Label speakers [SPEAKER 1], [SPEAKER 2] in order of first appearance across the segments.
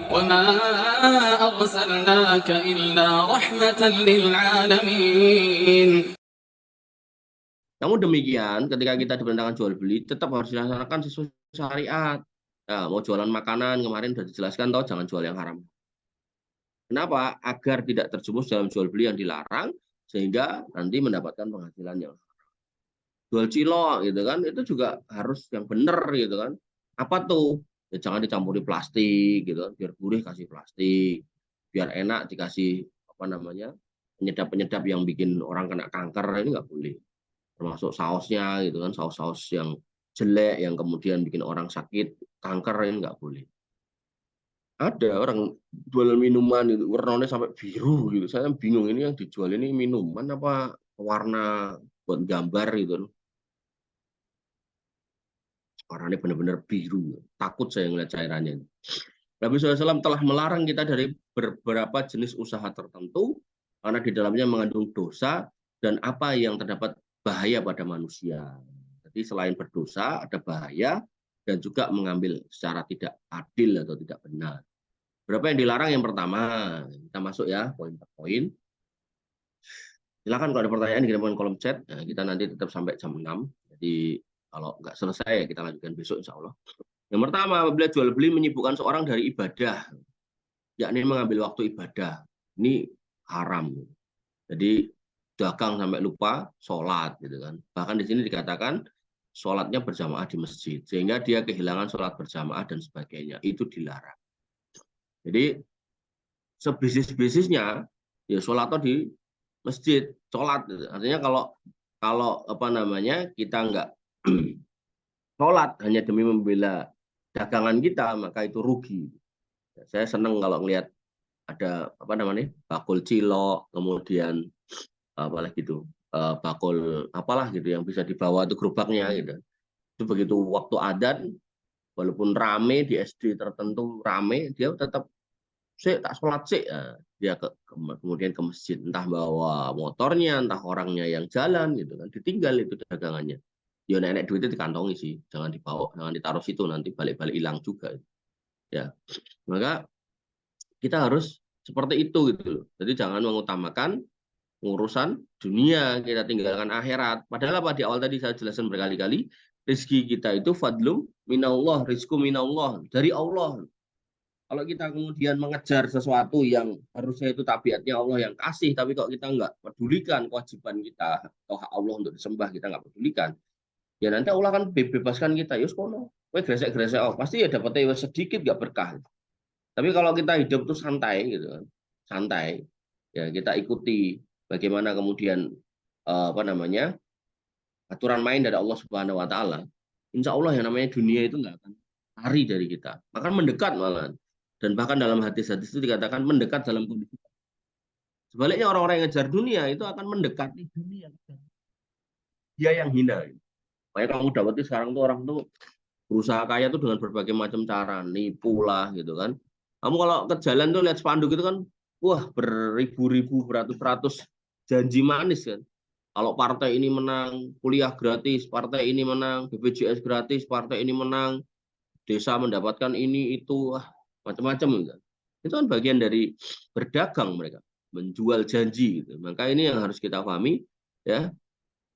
[SPEAKER 1] وما أرسلناك إلا رحمة للعالمين.
[SPEAKER 2] Namun demikian, ketika kita diperintahkan jual beli, tetap harus dilaksanakan sesuai syariat. Nah, mau jualan makanan, kemarin sudah dijelaskan, tahu jangan jual yang haram. Kenapa? Agar tidak terjumus dalam jual beli yang dilarang, sehingga nanti mendapatkan penghasilan yang jual cilok gitu kan, itu juga harus yang benar gitu kan. Apa tuh? Ya, jangan dicampuri plastik gitu kan, biar gurih kasih plastik, biar enak dikasih apa namanya penyedap-penyedap yang bikin orang kena kanker, ini nggak boleh. Termasuk sausnya gitu kan, saus-saus yang jelek yang kemudian bikin orang sakit kanker, ini nggak boleh. Ada orang jual minuman itu warnanya sampai biru gitu, saya bingung ini yang dijual ini minuman apa warna buat gambar gitu. Warnanya benar-benar biru, takut saya ngeliat cairannya. Nabi SAW telah melarang kita dari beberapa jenis usaha tertentu karena di dalamnya mengandung dosa dan apa yang terdapat bahaya pada manusia. Jadi selain berdosa ada bahaya dan juga mengambil secara tidak adil atau tidak benar. Berapa yang dilarang? Yang pertama, kita masuk ya poin per poin. Silakan kalau ada pertanyaan dikirimkan kolom chat. Nah, kita nanti tetap sampai jam 6. Jadi kalau nggak selesai kita lanjutkan besok insya Allah. Yang pertama, apabila jual beli menyibukkan seorang dari ibadah, yakni mengambil waktu ibadah, ini haram. Jadi dagang sampai lupa sholat gitu kan. Bahkan di sini dikatakan sholatnya berjamaah di masjid, sehingga dia kehilangan sholat berjamaah dan sebagainya. Itu dilarang. Jadi sebisnis-bisnisnya ya sholat di masjid, sholat. Artinya kalau apa namanya kita nggak sholat hanya demi membela dagangan kita, maka itu rugi. Saya senang kalau ngelihat ada apa namanya bakul cilok, kemudian apalagi itu bakul apalah gitu yang bisa dibawa itu gerobaknya gitu. Itu begitu waktu adzan, walaupun rame di SD tertentu rame, dia tetap saya tak sholat sih, dia kemudian ke masjid, entah bawa motornya, entah orangnya yang jalan gitu kan, ditinggal itu dagangannya. Ya nenek duitnya dikantongi sih, jangan dibawa, jangan ditaruh situ nanti balik-balik hilang juga. Ya, maka kita harus seperti itu gitu loh. Jadi jangan mengutamakan urusan dunia, kita tinggalkan akhirat. Padahal apa di awal tadi saya jelaskan berkali-kali, rezeki kita itu fadlum minallah, rizku minallah, dari Allah. Kalau kita kemudian mengejar sesuatu yang harusnya itu tabiatnya Allah yang kasih, tapi kalau kita nggak pedulikan kewajiban kita atau hak Allah untuk disembah, kita nggak pedulikan, ya nanti Allah kan bebaskan kita. Yus kono, kowe gresek-gresek, oh pasti ya dapetnya sedikit nggak berkah. Tapi kalau kita hidup tuh santai gitu kan, santai, ya kita ikuti bagaimana kemudian apa namanya aturan main dari Allah Subhanahu Wa Taala. Insya Allah yang namanya dunia itu nggak akan lari dari kita, bahkan mendekat malah. Dan bahkan dalam hadis-hadis itu dikatakan mendekat dalam kondisi. Sebaliknya orang-orang yang ngejar dunia itu akan mendekati dunia. Dia yang hina. Makanya kamu dapati sekarang tuh orang tuh berusaha kaya tuh dengan berbagai macam cara, nipu lah gitu kan. Kamu kalau ke jalan tuh lihat spanduk itu kan, wah beribu-ribu, beratus-ratus janji manis kan. Kalau partai ini menang, kuliah gratis, partai ini menang, BPJS gratis, partai ini menang, desa mendapatkan ini itu, wah, macam-macam gitu. Itu kan bagian dari berdagang mereka, menjual janji gitu. Maka ini yang harus kita pahami ya.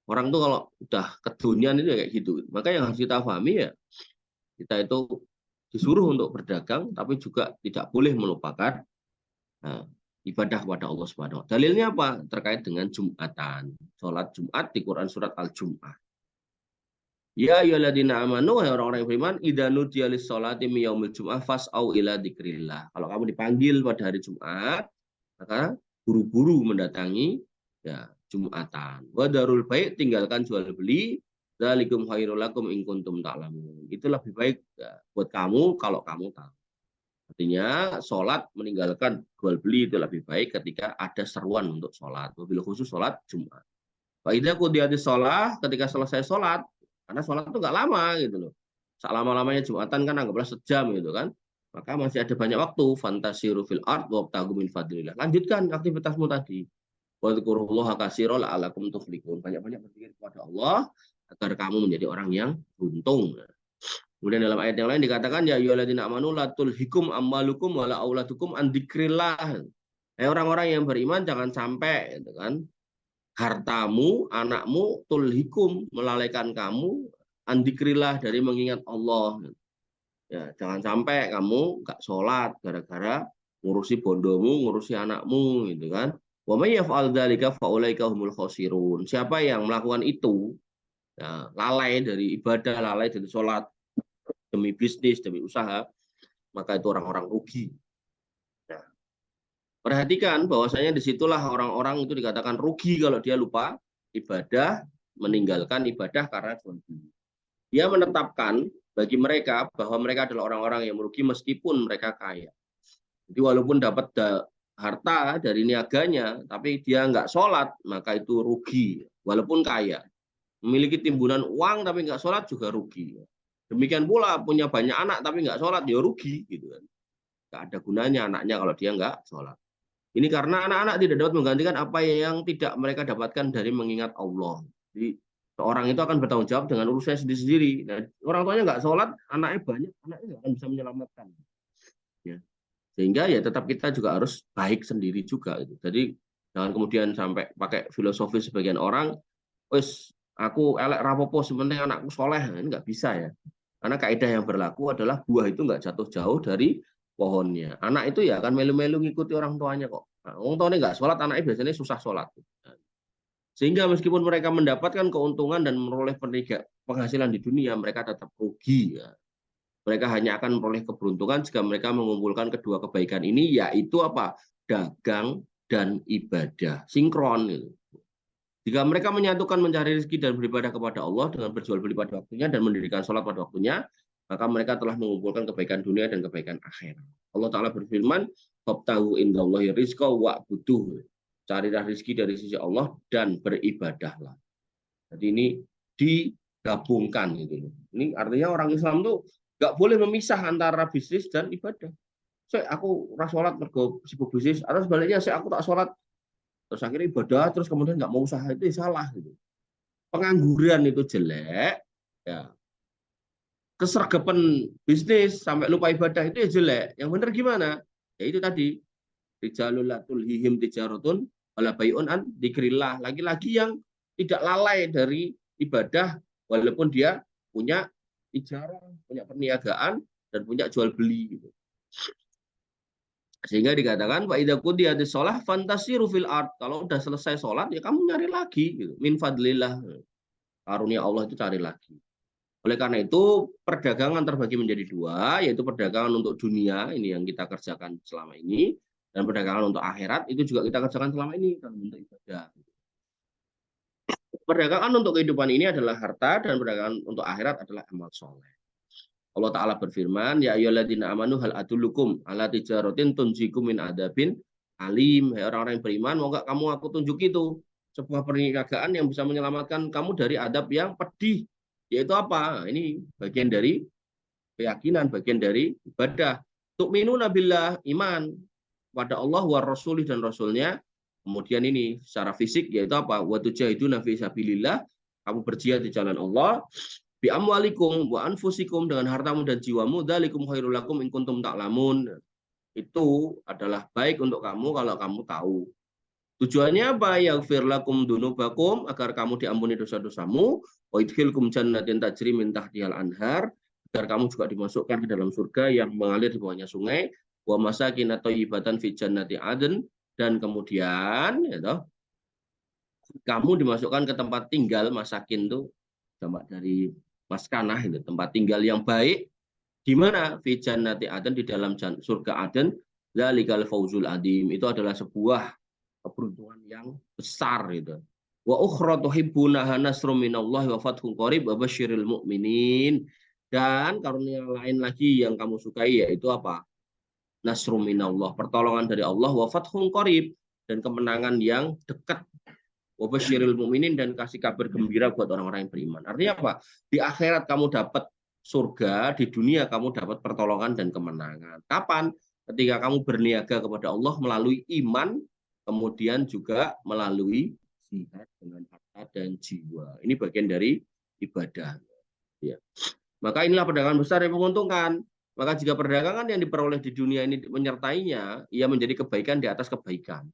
[SPEAKER 2] Orang tuh kalau udah kedunian itu kayak gitu. Maka yang harus kita pahami ya, kita itu disuruh untuk berdagang, tapi juga tidak boleh melupakan nah, ibadah kepada Allah Subhanahu wa Ta'ala. Dalilnya apa? Terkait dengan Jumatan. Sholat Jumat di Quran surat Al-Jum'ah. Ya ayyuhalladzina amanu, wahai orang-orang yang beriman, idza nudiya lis-sholati min yaumil jum'ah fas'au ila dzikrillah. Kalau kamu dipanggil pada hari Jumat, maka buru-buru mendatangi ya Jumatan. Wa darul bai', tinggalkan jual beli, dzalikum khairul lakum in kuntum ta'lamun. Itu lebih baik ya, buat kamu kalau kamu tahu. Artinya sholat meninggalkan jual beli itu lebih baik ketika ada seruan untuk sholat. Wabil khusus sholat Jumat. Wa idza qudiyatis shalah, ketika selesai sholat, karena sholat itu nggak lama gitu loh. Selama-lamanya Jumatan kan anggaplah sejam gitu kan. Maka masih ada banyak waktu. Fantasiru fil ard wabtaghu min fadlillah. Lanjutkan aktivitasmu tadi. Wadhkurullaha katsiran la'allakum tuflihun. Banyak-banyak berzikir kepada Allah agar kamu menjadi orang yang beruntung. Kemudian dalam ayat yang lain dikatakan ya ayyuhalladzina amanu la tulhikum amwalukum wala auladukum an dzikrillah. Orang-orang yang beriman jangan sampai gitu kan, hartamu, anakmu tulhikum melalaikan kamu an dzikrillah dari mengingat Allah. Ya, jangan sampai kamu nggak sholat gara-gara ngurusi bondomu, ngurusi anakmu gitu kan. Wa may yaf'al dzalika fa ulaika humul khasirun. Siapa yang melakukan itu, ya, lalai dari ibadah, lalai dari sholat, demi bisnis, demi usaha, maka itu orang-orang rugi. Nah, perhatikan bahwasanya disitulah orang-orang itu dikatakan rugi kalau dia lupa ibadah, meninggalkan ibadah karena jual beli. Dia menetapkan bagi mereka bahwa mereka adalah orang-orang yang merugi meskipun mereka kaya. Jadi walaupun dapat harta dari niaganya, tapi dia nggak sholat, maka itu rugi, walaupun kaya. Memiliki timbunan uang tapi nggak sholat juga rugi. Demikian pula punya banyak anak tapi nggak sholat, dia rugi gitu kan. Nggak ada gunanya anaknya kalau dia nggak sholat. Ini karena anak-anak tidak dapat menggantikan apa yang tidak mereka dapatkan dari mengingat Allah. Jadi seorang itu akan bertanggung jawab dengan urusannya sendiri-sendiri. Nah, orang tuanya nggak sholat, anaknya banyak, anaknya nggak akan bisa menyelamatkan. Ya. Sehingga ya tetap kita juga harus baik sendiri juga. Gitu. Jadi jangan kemudian sampai pakai filosofi sebagian orang, wes aku elek rapopo, sebenarnya anakku soleh, ini nggak bisa ya. Karena kaidah yang berlaku adalah buah itu nggak jatuh jauh dari pohonnya. Anak itu ya akan melu-melu ngikuti orang tuanya kok. Nah, orang tuanya nggak sholat, anaknya biasanya susah sholat. Sehingga meskipun mereka mendapatkan keuntungan dan memperoleh penghasilan di dunia, mereka tetap rugi. Ya. Mereka hanya akan memperoleh keberuntungan jika mereka mengumpulkan kedua kebaikan ini, yaitu apa? Dagang dan ibadah. Sinkron. Gitu. Jika mereka menyatukan mencari rezeki dan beribadah kepada Allah dengan berjual beli pada waktunya dan mendirikan sholat pada waktunya, maka mereka telah mengumpulkan kebaikan dunia dan kebaikan akhirat. Allah Ta'ala berfirman, "Fabtahu indallahi rizqa wa'buduh." Carilah rezeki dari sisi Allah dan beribadahlah. Jadi ini digabungkan. Gitu. Ini artinya orang Islam tuh nggak boleh memisah antara bisnis dan ibadah. Aku sholat mergo sibuk bisnis, atau sebaliknya aku tak sholat terus akhirnya ibadah terus kemudian nggak mau usaha, itu salah gitu. Pengangguran itu jelek, ya. Kesergapan bisnis sampai lupa ibadah itu ya jelek. Yang benar gimana? Ya itu tadi, rijalul tulhihim tijaratun wala bai'un an dzikrillah. Lagi-lagi yang tidak lalai dari ibadah walaupun dia punya ijarah, punya perniagaan dan punya jual beli gitu. Sehingga dikatakan wa idza qudiyatis shalah fantasiru fil ard. Kalau udah selesai sholat ya kamu nyari lagi gitu. Min fadlillah. Karunia Allah itu cari lagi. Oleh karena itu perdagangan terbagi menjadi dua, yaitu perdagangan untuk dunia ini yang kita kerjakan selama ini, dan perdagangan untuk akhirat itu juga kita kerjakan selama ini dalam bentuk ibadah. Perdagangan untuk kehidupan ini adalah harta dan perdagangan untuk akhirat adalah amal soleh. Allah Ta'ala berfirman, ya ayyuhalladzina amanu hal adullukum ala tijaratin tunjikum min adabin alim. Hai orang-orang yang beriman, mau nggak kamu aku tunjuk itu sebuah perniagaan yang bisa menyelamatkan kamu dari adab yang pedih. Yaitu apa? Ini bagian dari keyakinan, bagian dari ibadah. Tu'minuna billah, iman pada Allah wa rasulih dan rasulnya. Kemudian ini secara fisik yaitu apa? Wa tujahiduna fi sabilillah, kamu berjihad di jalan Allah. Bi amwalikum wa anfusikum, dengan hartamu dan jiwamu, dzalikum khairul lakum in kuntum ta'lamun. Itu adalah baik untuk kamu kalau kamu tahu. Tujuannya apa? Yaghfir lakum dunubakum, agar kamu diampuni dosa-dosamu, wa idkhilkum jannatin tajri min tahtihal anhar, agar kamu juga dimasukkan ke dalam surga yang mengalir di bawahnya sungai, wa masakin thayyibatan fi jannati adn, dan kemudian ya toh, kamu dimasukkan ke tempat tinggal, masakin tuh jamak dari maskanah, itu tempat tinggal yang baik. Di mana? Fi jannati adn, di dalam surga Aden. Dzalikal fauzul adim, itu adalah sebuah keberuntungan yang besar itu. Wa ukhra tuhibbunaha nasrum minallahi wa fathun qarib wa basyiril mu'minin. Dan karunia lain lagi yang kamu sukai yaitu apa? Nasrum minallah, pertolongan dari Allah, wa fathun qarib, dan kemenangan yang dekat. Wa basyiril mu'minin, dan kasih kabar gembira buat orang-orang yang beriman. Artinya apa? Di akhirat kamu dapat surga, di dunia kamu dapat pertolongan dan kemenangan. Kapan? Ketika kamu berniaga kepada Allah melalui iman, kemudian juga melalui jihad dengan harta dan jiwa. Ini bagian dari ibadah. Ya. Maka inilah perdagangan besar yang menguntungkan. Maka jika perdagangan yang diperoleh di dunia ini menyertainya, ia menjadi kebaikan di atas kebaikan.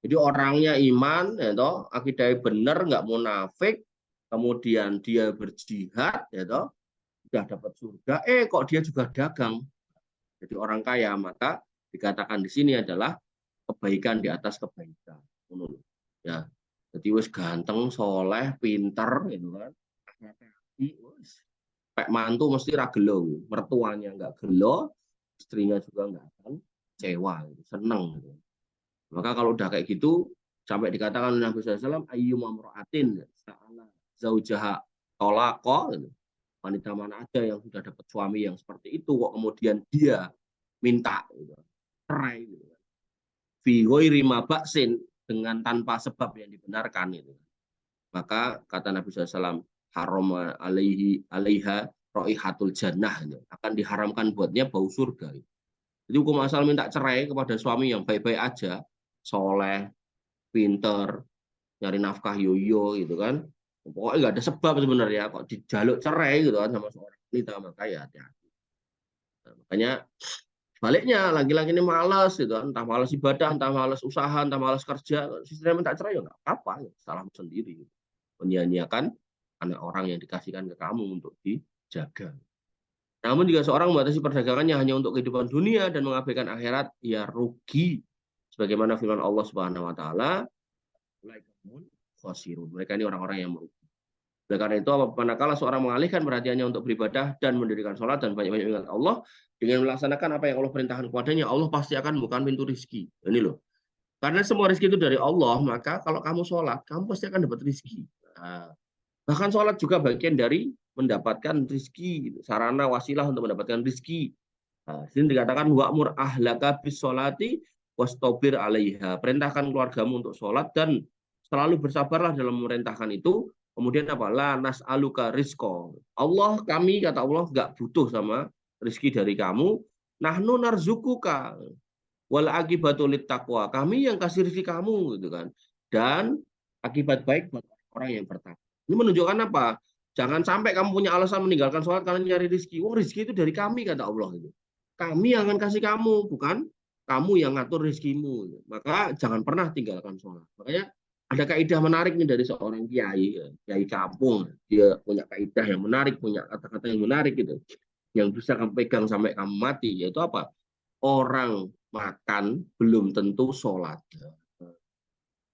[SPEAKER 2] Jadi orangnya iman, ya toh, akidahnya benar, nggak munafik, kemudian dia berjihad, ya toh, sudah dapat surga. Kok dia juga dagang, jadi orang kaya, maka dikatakan di sini adalah kebaikan di atas kebaikan. Ya, jadi wis ganteng, soleh, pinter, gitu kan. Pek mantu mesti ra gelo, mertuanya nggak gelo, istrinya juga nggak akan kecewa, gitu. Seneng. Gitu. Maka kalau udah kayak gitu, sampai dikatakan oleh Nabi SAW, ayyu mamro'atin, sa'ala zaujaha tolako, gitu. Wanita mana ada yang sudah dapat suami yang seperti itu, kok kemudian dia minta gitu, cerai, gitu. Fi ghairi mabaksin, dengan tanpa sebab yang dibenarkan itu. Maka kata Nabi SAW, haram alaiha roihatul jannah, gitu. Akan diharamkan buatnya bau surga. Gitu. Jadi hukum asal minta cerai kepada suami yang baik-baik aja, soleh, pinter, nyari nafkah yoyo gitu kan. Pokoknya nggak ada sebab sebenarnya kok dijaluk cerai gitu kan sama seorang wanita, maka ya hati-hati. Nah, makanya baliknya laki-laki ini malas gitu kan, entah malas ibadah, entah malas usaha, entah malas kerja, istrinya minta cerai ya nggak apa-apa, ya, salah sendiri. Menyia-nyiakan anak orang yang dikasihkan ke kamu untuk dijaga. Namun jika seorang membatasi perdagangannya hanya untuk kehidupan dunia dan mengabaikan akhirat, ya rugi. Sebagaimana firman Allah Subhanahu wa taala, mereka ini orang-orang yang merugi. Oleh karena itu, manakala seorang mengalihkan perhatiannya untuk beribadah dan mendirikan sholat dan banyak-banyak ingat Allah, dengan melaksanakan apa yang Allah perintahkan kepadanya, Allah pasti akan membuka pintu rizki. Ini loh. Karena semua rizki itu dari Allah, maka kalau kamu sholat, kamu pasti akan dapat rizki. Nah, bahkan sholat juga bagian dari mendapatkan rizki, sarana wasilah untuk mendapatkan rizki. Nah, sini dikatakan wa'mur ahlaka bis sholati wastobir alaiha. Perintahkan keluargamu untuk sholat dan selalu bersabarlah dalam memerintahkan itu. Kemudian apa? La nas'aluka rizko. Allah, kami, kata Allah, nggak butuh sama rizki dari kamu. Nahnu narzukuka wal akibatulit taqwa. Kami yang kasih rizki kamu, gitu kan. Dan akibat baik buat orang yang bertakwa. Ini menunjukkan apa? Jangan sampai kamu punya alasan meninggalkan sholat karena nyari rizki. Wong rizki itu dari kami, kata Allah. Gitu. Kami yang akan kasih kamu, bukan kamu yang ngatur rizkimu. Maka jangan pernah tinggalkan sholat. Makanya ada kaidah menarik nih dari seorang kiai, kiai kampung. Dia punya kaidah yang menarik, punya kata-kata yang menarik gitu. Yang bisa kamu pegang sampai kamu mati, yaitu apa? Orang makan belum tentu sholat.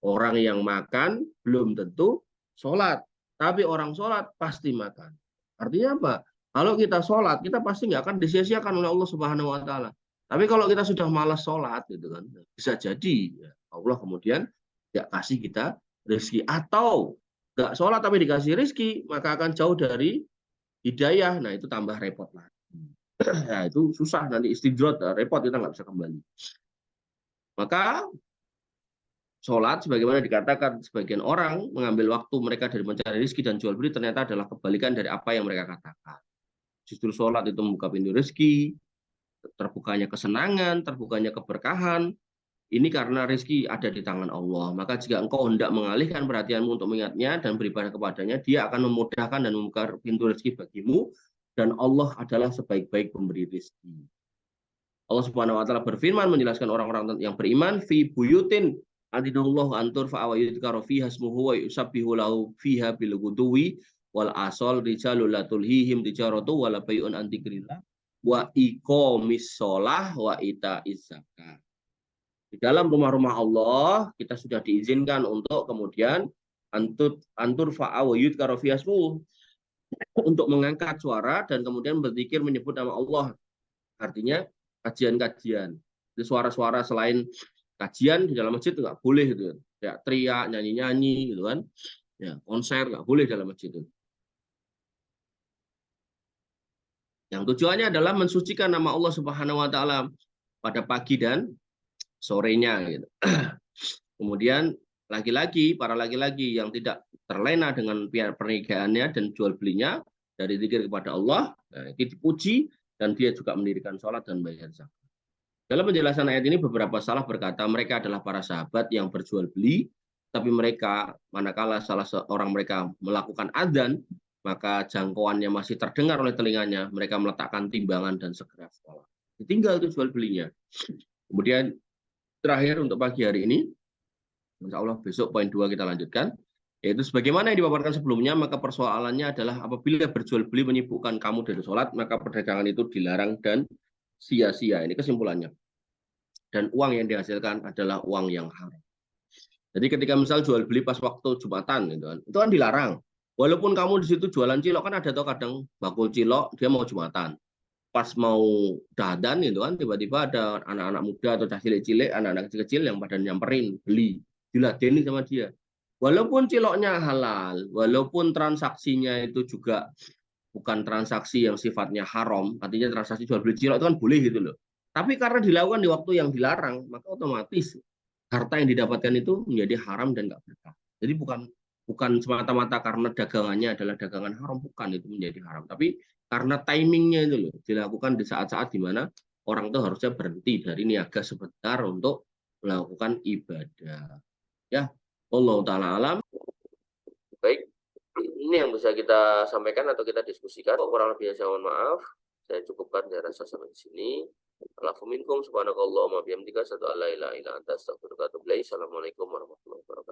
[SPEAKER 2] Orang yang makan belum tentu sholat. Tapi orang sholat pasti makan. Artinya apa? Kalau kita sholat, kita pasti nggak akan disia-siakan oleh Allah Subhanahu Wa Taala. Tapi kalau kita sudah malas sholat, gitu kan, bisa jadi ya, Allah kemudian nggak kasih kita rezeki, atau nggak sholat tapi dikasih rezeki, maka akan jauh dari hidayah. Nah itu tambah repot lagi. Nah itu susah, nanti istidrot, repot, kita nggak bisa kembali. Maka sholat, sebagaimana dikatakan sebagian orang mengambil waktu mereka dari mencari rezeki dan jual beli, ternyata adalah kebalikan dari apa yang mereka katakan. Justru sholat itu membuka pintu rezeki, terbukanya kesenangan, terbukanya keberkahan. Ini karena rezeki ada di tangan Allah. Maka jika engkau hendak mengalihkan perhatianmu untuk mengingatnya dan beribadah kepadanya, dia akan memudahkan dan membuka pintu rezeki bagimu. Dan Allah adalah sebaik-baik pemberi rezeki. Allah Subhanahu wa taala berfirman menjelaskan orang-orang yang beriman, fi buyutin adinallahu antur fa awayudkaru fiha ismuhu wa yusabbihu lahu fiha bil ghudwi wal asal rijalul latulhihim tijaratu wala bai'un an dzikrillah wa iqamis shalah wa itaiz zakat. Di dalam rumah-rumah Allah kita sudah diizinkan untuk kemudian antur fa awayudkaru fiha ismuhu, untuk mengangkat suara dan kemudian berzikir menyebut nama Allah. Artinya kajian-kajian. Jadi suara-suara selain kajian di dalam masjid nggak boleh gitu. Ya, teriak, nyanyi-nyanyi gitu kan. Ya, konser nggak boleh dalam masjid itu. Yang tujuannya adalah mensucikan nama Allah Subhanahu wa taala pada pagi dan sorenya gitu. Kemudian laki-laki, para laki-laki yang tidak terlena dengan pernikahannya dan jual belinya dari zikir kepada Allah, nah, itu dipuji, dan dia juga mendirikan sholat dan bayar zakat. Dalam penjelasan ayat ini beberapa salah berkata mereka adalah para sahabat yang berjual beli, tapi mereka manakala salah seorang mereka melakukan adzan, maka jangkauannya masih terdengar oleh telinganya, mereka meletakkan timbangan dan segera sholat. Ditinggal itu jual belinya. Kemudian terakhir untuk pagi hari ini, insya Allah besok poin 2 kita lanjutkan, yaitu sebagaimana yang dipaparkan sebelumnya, maka persoalannya adalah apabila berjual beli menyibukkan kamu dari sholat, maka perdagangan itu dilarang dan sia-sia. Ini kesimpulannya. Dan uang yang dihasilkan adalah uang yang haram. Jadi ketika misal jual beli pas waktu Jumatan gitu kan, itu kan dilarang. Walaupun kamu di situ jualan cilok, kan ada tuh kadang bakul cilok dia mau Jumatan. Pas mau dadan gitu kan, tiba-tiba ada anak-anak muda atau cah cilik-cilik, anak-anak kecil-kecil yang pada nyamperin beli, diladeni sama dia. Walaupun ciloknya halal, walaupun transaksinya itu juga bukan transaksi yang sifatnya haram, artinya transaksi jual beli cilok itu kan boleh gitu loh. Tapi karena dilakukan di waktu yang dilarang, maka otomatis harta yang didapatkan itu menjadi haram dan nggak berkah. Jadi bukan semata-mata karena dagangannya adalah dagangan haram, bukan itu menjadi haram. Tapi karena timingnya itu loh, dilakukan di saat-saat di mana orang itu harusnya berhenti dari niaga sebentar untuk melakukan ibadah. Ya, Allah Ta'ala alam. Baik, ini yang bisa kita sampaikan atau kita diskusikan. Kurang lebih saya mohon maaf. Saya cukupkan, saya rasa sampai di sini. Alafu minkum subhanakallahumma bihamdika asyhadu an la ilaha illa anta astaghfiruka wa atubu ilaik. Assalamualaikum warahmatullahi wabarakatuh.